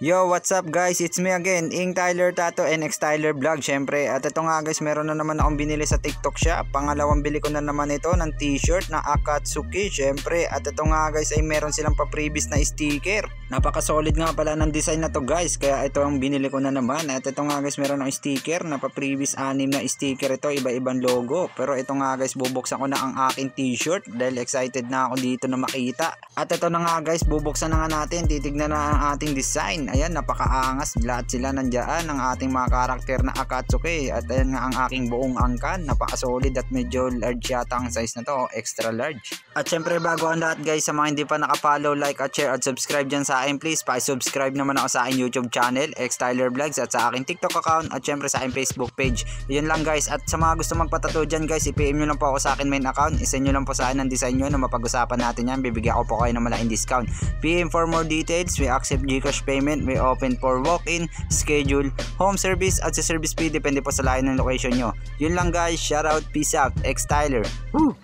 Yo, what's up guys? It's me again, Ing Tyler Tato and X Tyler Vlog. Syempre, at ito nga guys, meron na naman akong binili sa TikTok shop. Pangalawang bili ko na naman ito ng t-shirt na Akatsuki. Syempre, at ito nga guys ay meron silang pa-previous na sticker. Napaka-solid nga pala ng design na to guys. Kaya ito ang binili ko na naman. At ito nga guys, meron akong sticker na pa-previous 6 na sticker ito, iba-ibang logo. Pero ito nga guys, bubuksan ko na ang aking t-shirt dahil excited na ako dito na makita. At ito na nga guys, bubuksan na nga natin. Titignan na ang ating design. Ayan, napakaangas, lahat sila nandiyan ang ating mga karakter na Akatsuki. At ayan nga ang aking buong angkan, napaka-solid at medyo large yata ang size na to, extra large. At syempre bago ang lahat guys, sa mga hindi pa nakapollow, like at share at subscribe dyan sa akin, please pa-subscribe naman ako sa aking YouTube channel, X Tyler Vlogs, at sa aking TikTok account, at syempre sa aking Facebook page. Yun lang guys, at sa mga gusto magpatato dyan guys, i-PM nyo lang po ako sa akin main account, isend nyo lang po sa akin ang design nyo na mapag-usapan natin yan, bibigyan ko po kayo ng malaking discount. PM for more details, we accept GCash payment, we open for walk-in, schedule, home service at sa service fee, depende po sa layo ng location nyo. Yun lang guys, shout out, peace out, X Tyler. Woo!